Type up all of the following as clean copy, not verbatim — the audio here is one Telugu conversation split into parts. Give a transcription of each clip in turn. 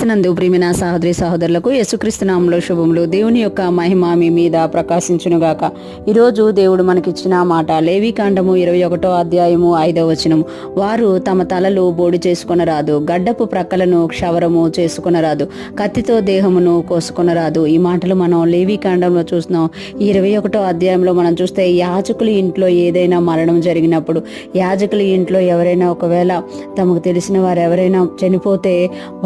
క్రీస్తునందు ప్రియమైన సహోదరి సహోదరులకు యేసుక్రీస్తు నామములో శుభములు. దేవుని యొక్క మహిమ మీ మీద ప్రకాశించునుగాక. ఈరోజు దేవుడు మనకిచ్చిన మాట లేవీకాండము 21వ అధ్యాయము 5వ వచనం. వారు తమ తలలు బోడి చేసుకొనరాదు, గడ్డపు ప్రక్కలను క్షవరము చేసుకొనరాదు, కత్తితో దేహమును కోసుకొనరాదు. ఈ మాటలు మనం లేవీకాండంలో చూస్తున్నాం. ఈ 21వ అధ్యాయంలో మనం చూస్తే యాజకుల ఇంట్లో ఏదైనా మరణం జరిగినప్పుడు, యాజకుల ఇంట్లో ఎవరైనా ఒకవేళ తమకు తెలిసిన వారు ఎవరైనా చనిపోతే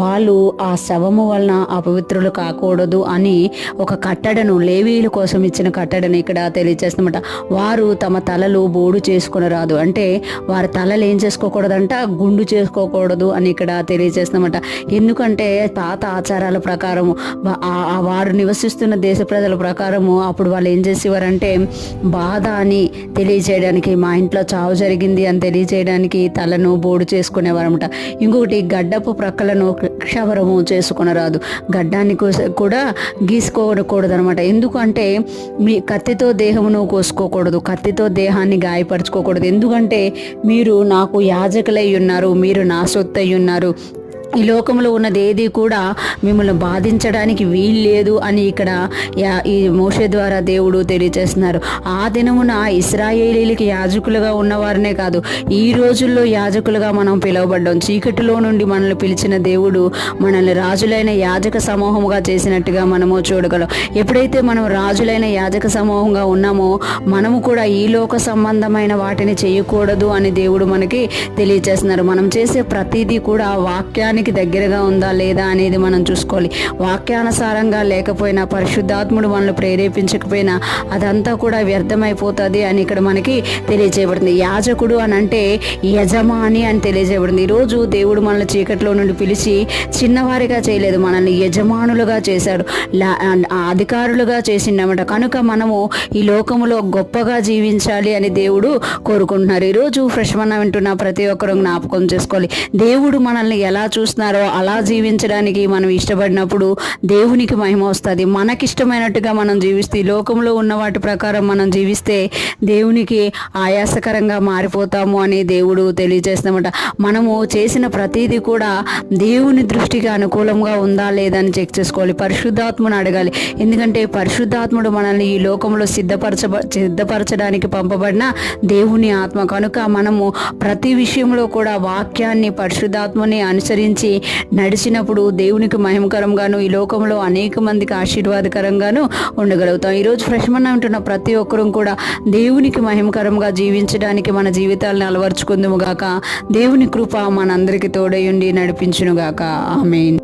వాళ్ళు ఆ శవము వలన అపవిత్రులు కాకూడదు అని ఒక కట్టడను, లేవీయుల కోసం ఇచ్చిన కట్టడను ఇక్కడ తెలియజేస్తున్నమాట. వారు తమ తలలు బోడు చేసుకుని రాదు అంటే వారి తలలు ఏం చేసుకోకూడదంట, గుండు చేసుకోకూడదు అని ఇక్కడ తెలియజేస్తున్నమాట. ఎందుకంటే పాత ఆచారాల ప్రకారము వారు నివసిస్తున్న దేశ ప్రజల ప్రకారము అప్పుడు వాళ్ళు ఏం చేసేవారంటే బాధ అని తెలియజేయడానికి, మా ఇంట్లో చావు జరిగింది అని తెలియజేయడానికి తలను బోడు చేసుకునేవారన్నమాట. ఇంకొకటి గడ్డపు ప్రక్కలను క్షవరము చేసుకొనరాదు, గడ్డాన్ని కూడా గీసుకోకూడదు అనమాట. ఎందుకంటే మీ కత్తితో దేహమును కోసుకోకూడదు, కత్తితో దేహాన్ని గాయపరచుకోకూడదు. ఎందుకంటే మీరు నాకు యాజకులై ఉన్నారు, మీరు నా సొత్తై ఉన్నారు, ఈ లోకంలో ఉన్నది ఏది కూడా మిమ్మల్ని బాధించడానికి వీల్లేదు అని ఇక్కడ ఈ మోషే ద్వారా దేవుడు తెలియజేస్తున్నారు. ఆ దినమున ఇశ్రాయేలీలకి యాజకులుగా ఉన్నవారనే కాదు, ఈ రోజుల్లో యాజకులుగా మనం పిలువబడ్డాం. చీకటిలో నుండి మనల్ని పిలిచిన దేవుడు మనల్ని రాజులైన యాజక సమూహముగా చేసినట్టుగా మనము చూడగలం. ఎప్పుడైతే మనం రాజులైన యాజక సమూహంగా ఉన్నామో మనము కూడా ఈ లోక సంబంధమైన వాటిని చేయకూడదు అని దేవుడు మనకి తెలియజేస్తున్నారు. మనం చేసే ప్రతిదీ కూడా వాక్యానికి దగ్గరగా ఉందా లేదా అనేది మనం చూసుకోవాలి. వాక్యానుసారంగా లేకపోయినా, పరిశుద్ధాత్ముడు మనల్ని ప్రేరేపించకపోయినా అదంతా కూడా వ్యర్థమైపోతుంది అని ఇక్కడ మనకి తెలియజేయబడింది. యాజకుడు అని అంటే యజమాని అని తెలియజేయబడింది. ఈరోజు దేవుడు మనల్ని చీకట్లో నుండి పిలిచి చిన్నవారిగా చేయలేదు, మనల్ని యజమానులుగా చేశాడు, అధికారులుగా చేసిండమాట. కనుక మనము ఈ లోకములో గొప్పగా జీవించాలి అని దేవుడు కోరుకుంటున్నారు. ఈరోజు ఫ్రెష్ మన వింటున్న ప్రతి ఒక్కరూ జ్ఞాపకం చేసుకోవాలి. దేవుడు మనల్ని ఎలా చూస్తున్నారో అలా జీవించడానికి మనం ఇష్టపడినప్పుడు దేవునికి మహిమ వస్తుంది. మనకిష్టమైనట్టుగా మనం జీవిస్తే, ఈ లోకంలో ఉన్న వాటి ప్రకారం మనం జీవిస్తే దేవునికి ఆయాసకరంగా మారిపోతాము అని దేవుడు తెలియజేస్తామట. మనము చేసిన ప్రతిదీ కూడా దేవుని దృష్టికి అనుకూలంగా ఉందా లేదా అని చెక్ చేసుకోవాలి. పరిశుద్ధాత్మను అడగాలి. ఎందుకంటే పరిశుద్ధాత్ముడు మనల్ని ఈ లోకంలో సిద్ధపరచడానికి పంపబడిన దేవుని ఆత్మ. కనుక మనము ప్రతి విషయంలో కూడా వాక్యాన్ని, పరిశుద్ధాత్మని అనుసరించి నడిచినప్పుడు దేవునికి మహిమకరంగాను, ఈ లోకంలో అనేక మందికి ఆశీర్వాదకరంగాను ఉండగలుగుతాం. ఈరోజు ఫ్రెష్ మన ఉంటున్న ప్రతి ఒక్కరూ కూడా దేవునికి మహిమకరంగా జీవించడానికి మన జీవితాలను అలవర్చుకుందుము గాక. దేవుని కృప మనందరికీ తోడయుండి నడిపించును గాక. ఆమేన్.